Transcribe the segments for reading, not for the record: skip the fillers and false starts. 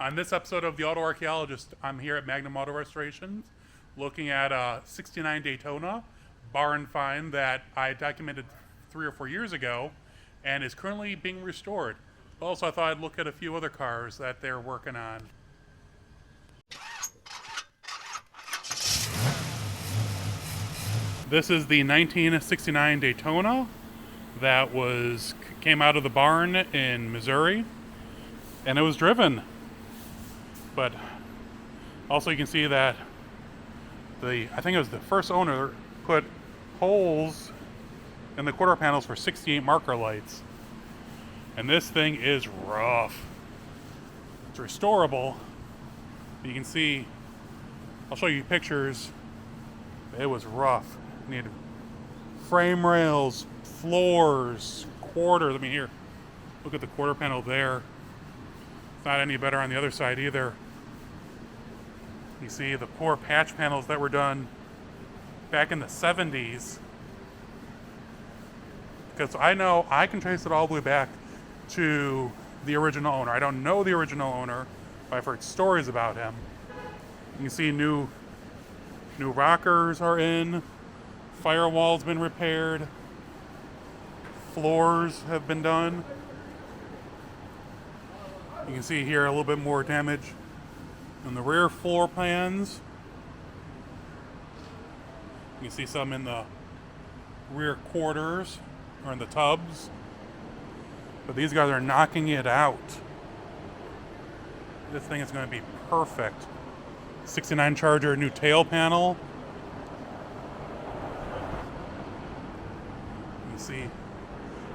On this episode of The Auto-Archaeologist, I'm here at Magnum Auto Restoration looking at a 69 Daytona Barn Find that I documented 3 or 4 years ago and is currently being restored. Also, I thought I'd look at a few other cars that they're working on. This is the 1969 Daytona that came out of the barn in Missouri, and it was driven. But also you can see that I think it was the first owner put holes in the quarter panels for 68 marker lights. And this thing is rough. It's restorable. You can see, I'll show you pictures. It was rough. It needed frame rails, floors, quarters. I mean, here, look at the quarter panel there. It's not any better on the other side either. You see the poor patch panels that were done back in the 70s. Because I know I can trace it all the way back to the original owner. I don't know the original owner, but I've heard stories about him. You can see new rockers are in, firewall's been repaired, floors have been done. You can see here a little bit more damage on the rear floor plans. You can see some in the rear quarters or in the tubs. But these guys are knocking it out. This thing is going to be perfect. 69 Charger new tail panel. You can see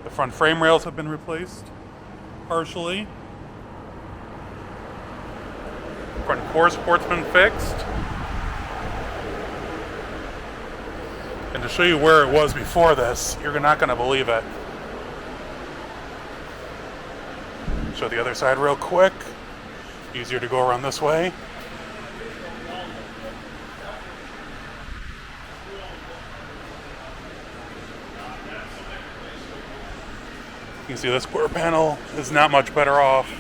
the front frame rails have been replaced partially. Front core support's been fixed. And to show you where it was before this, you're not going to believe it. Show the other side real quick. Easier to go around this way. You can see this quarter panel is not much better off.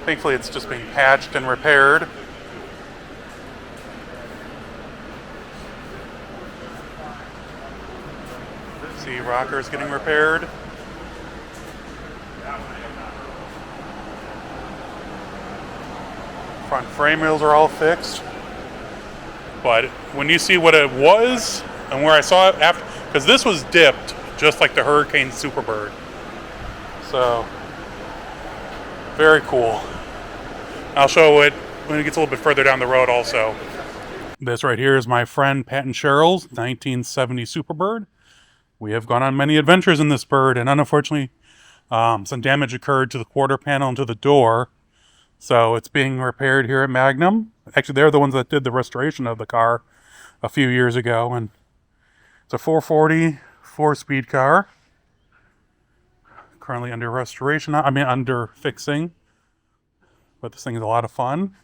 Thankfully, it's just being patched and repaired. See, rockers getting repaired. Front frame rails are all fixed. But when you see what it was and where I saw it after, because this was dipped just like the Hurricane Superbird. So, very cool. I'll show it when it gets a little bit further down the road also. This right here is my friend Pat and Cheryl's 1970 Superbird. We have gone on many adventures in this bird, and unfortunately, some damage occurred to the quarter panel and to the door. So it's being repaired here at Magnum. Actually, they're the ones that did the restoration of the car a few years ago, and it's a 440 4-speed car. Currently under restoration, under fixing. But this thing is a lot of fun.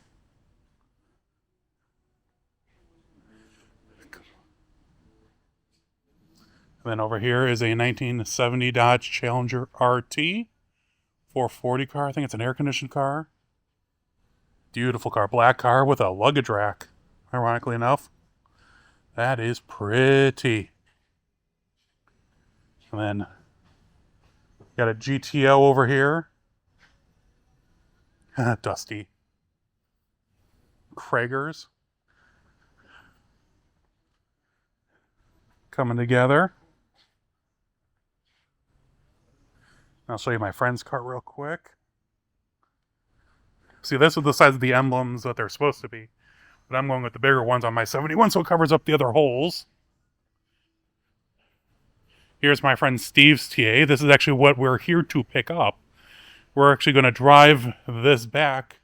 And then over here is a 1970 Dodge Challenger RT 440 car. I think it's an air-conditioned car. Beautiful car. Black car with a luggage rack, ironically enough. That is pretty. And then got a GTO over here. Dusty. Kragers. Coming together. I'll show you my friend's car real quick. See, this is the size of the emblems that they're supposed to be. But I'm going with the bigger ones on my 71, so it covers up the other holes. Here's my friend Steve's TA. This is actually what we're here to pick up. We're actually going to drive this back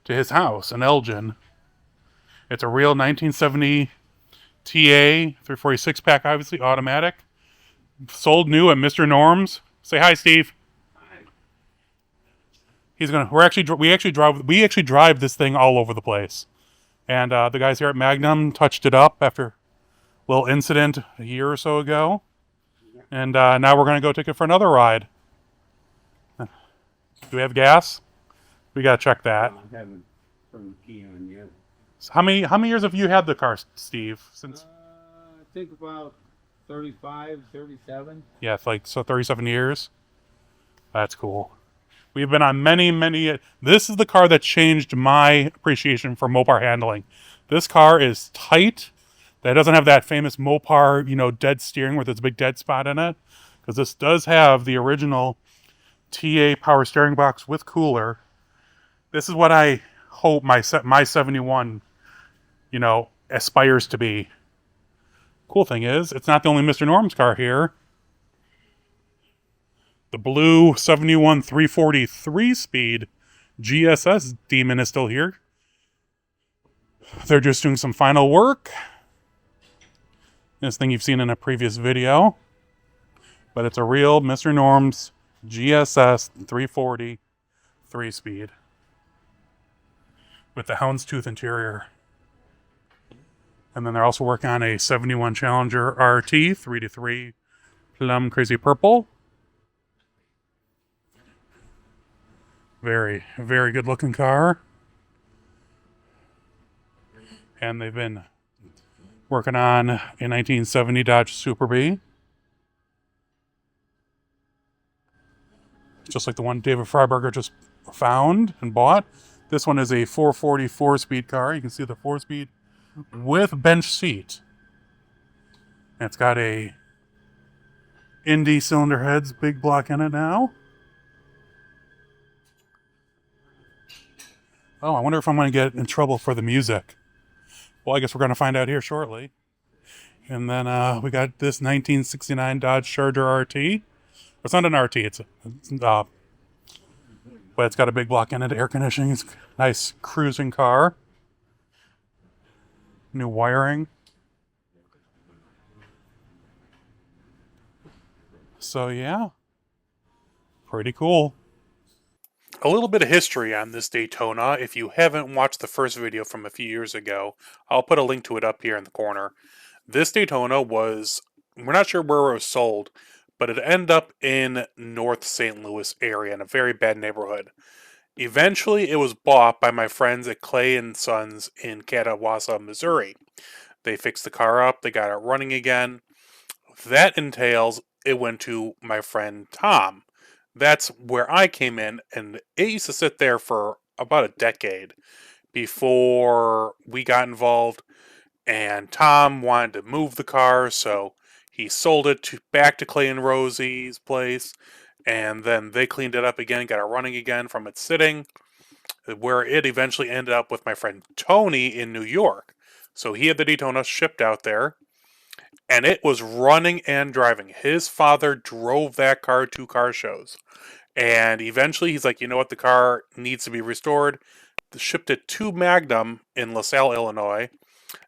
to his house in Elgin. It's a real 1970 TA 346 pack, obviously automatic. Sold new at Mr. Norm's. Say hi, Steve. Hi. We actually drive this thing all over the place. And the guys here at Magnum touched it up after a little incident a year or so ago. And now we're going to go take it for another ride. Do we have gas? We gotta check that. I haven't turned the key on yet. So how many years have you had the car, Steve? Since I think about 35, 37. yeah, like so 37 years. That's cool. We've been on many. This is the car that changed my appreciation for Mopar handling. This car is tight. That doesn't have that famous Mopar, dead steering with its big dead spot in it. Because this does have the original TA power steering box with cooler. This is what I hope my 71, aspires to be. Cool thing is, it's not the only Mr. Norm's car here. The blue 71 340 3-speed GSS Demon is still here. They're just doing some final work. This thing you've seen in a previous video. But it's a real Mr. Norm's GSS 340 3-speed. With the houndstooth interior. And then they're also working on a 71 Challenger RT 3-3 Plum Crazy Purple. Very, very good looking car. And they've been working on a 1970 Dodge Super B. Just like the one David Freiberger just found and bought. This one is a 440 4-speed car. You can see the 4-speed with bench seat. And it's got a Indy cylinder heads big block in it now. Oh, I wonder if I'm going to get in trouble for the music. Well, I guess we're going to find out here shortly. And then we got this 1969 Dodge Charger RT. It's not an RT, but it's got a big block in it, air conditioning. It's a nice cruising car. New wiring. So yeah, pretty cool. A little bit of history on this Daytona. If you haven't watched the first video from a few years ago, I'll put a link to it up here in the corner. This Daytona we're not sure where it was sold, but it ended up in North St. Louis area in a very bad neighborhood. Eventually, it was bought by my friends at Clay & Sons in Catawassa, Missouri. They fixed the car up, they got it running again. That entails it went to my friend Tom. That's where I came in, and it used to sit there for about a decade before we got involved, and Tom wanted to move the car, so he sold it back to Clay and Rosie's place, and then they cleaned it up again, got it running again from its sitting, where it eventually ended up with my friend Tony in New York. So he had the Daytona shipped out there, and it was running and driving. His father drove that car to car shows. And eventually he's like, you know what, the car needs to be restored. Shipped it to Magnum in LaSalle, Illinois.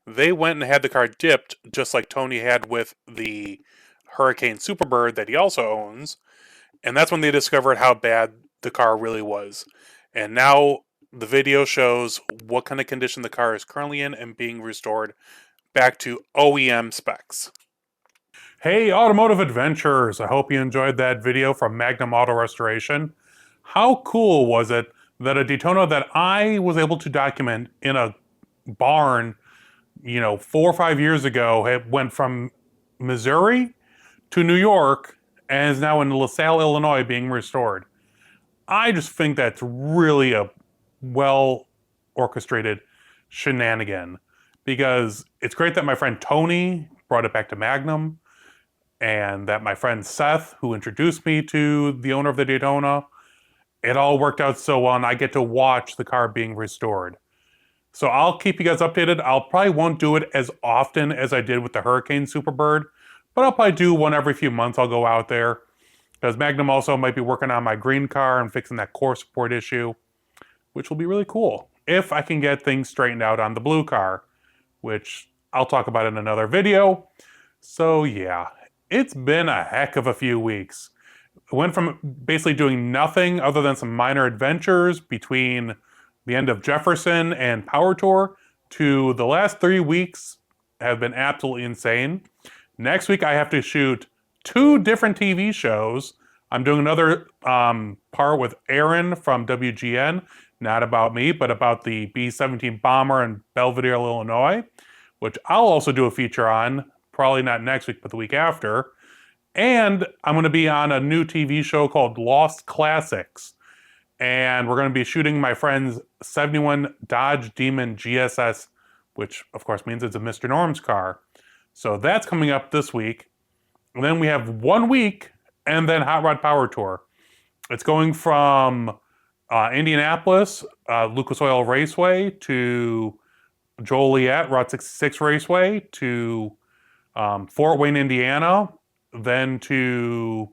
They went and had the car dipped, just like Tony had with the Hurricane Superbird that he also owns. And that's when they discovered how bad the car really was. And now the video shows what kind of condition the car is currently in and being restored back to OEM specs. Hey, automotive adventurers! I hope you enjoyed that video from Magnum Auto Restoration. How cool was it that a Daytona that I was able to document in a barn, 4 or 5 years ago, it went from Missouri to New York and is now in LaSalle, Illinois being restored. I just think that's really a well orchestrated shenanigan, because it's great that my friend Tony brought it back to Magnum, and that my friend Seth, who introduced me to the owner of the Daytona, it all worked out so well, and I get to watch the car being restored. So I'll keep you guys updated. I'll probably won't do it as often as I did with the Hurricane Superbird, but I'll probably do one every few months. I'll go out there, because Magnum also might be working on my green car and fixing that core support issue, which will be really cool if I can get things straightened out on the blue car, which I'll talk about in another video. So yeah, it's been a heck of a few weeks. I went from basically doing nothing other than some minor adventures between the end of Jefferson and Power Tour to the last 3 weeks have been absolutely insane. Next week I have to shoot 2 different TV shows. I'm doing another part with Aaron from WGN. not about me, but about the B-17 bomber in Belvidere, Illinois, which I'll also do a feature on, probably not next week, but the week after. And I'm going to be on a new TV show called Lost Classics. And we're going to be shooting my friend's 71 Dodge Demon GSS, which of course means it's a Mr. Norm's car. So that's coming up this week. And then we have 1 week and then Hot Rod Power Tour. It's going from Indianapolis, Lucas Oil Raceway, to Joliet, Route 66 Raceway, to Fort Wayne, Indiana, then to,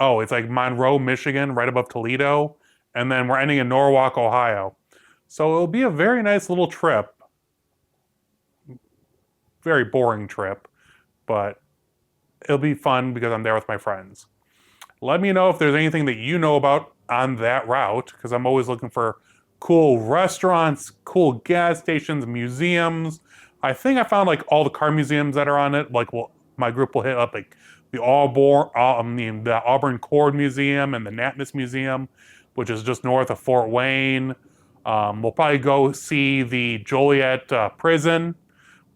it's like Monroe, Michigan, right above Toledo, and then we're ending in Norwalk, Ohio. So it'll be a very nice little trip. Very boring trip, but it'll be fun because I'm there with my friends. Let me know if there's anything that you know about on that route, because I'm always looking for cool restaurants, cool gas stations, museums. I think I found like all the car museums that are on it. Like, my group will hit up like the Auburn Cord Museum and the Natmas Museum, which is just north of Fort Wayne. We'll probably go see the Joliet prison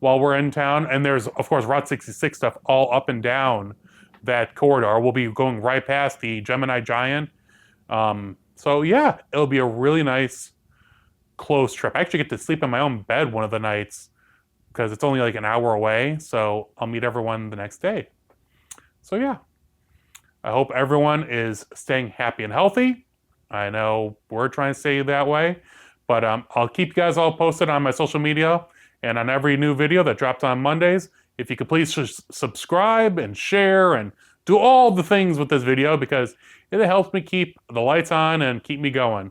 while we're in town. And there's, of course, Route 66 stuff all up and down that corridor. We'll be going right past the Gemini Giant. So yeah, it'll be a really nice, close trip. I actually get to sleep in my own bed one of the nights because it's only like an hour away. So I'll meet everyone the next day. So yeah, I hope everyone is staying happy and healthy. I know we're trying to stay that way, but I'll keep you guys all posted on my social media and on every new video that drops on Mondays. If you could please subscribe and share and do all the things with this video, because it helps me keep the lights on and keep me going.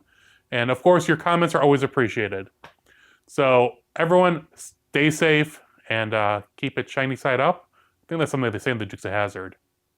And of course, your comments are always appreciated. So everyone, stay safe and keep it shiny side up. I think that's something they say in the Dukes of Hazzard.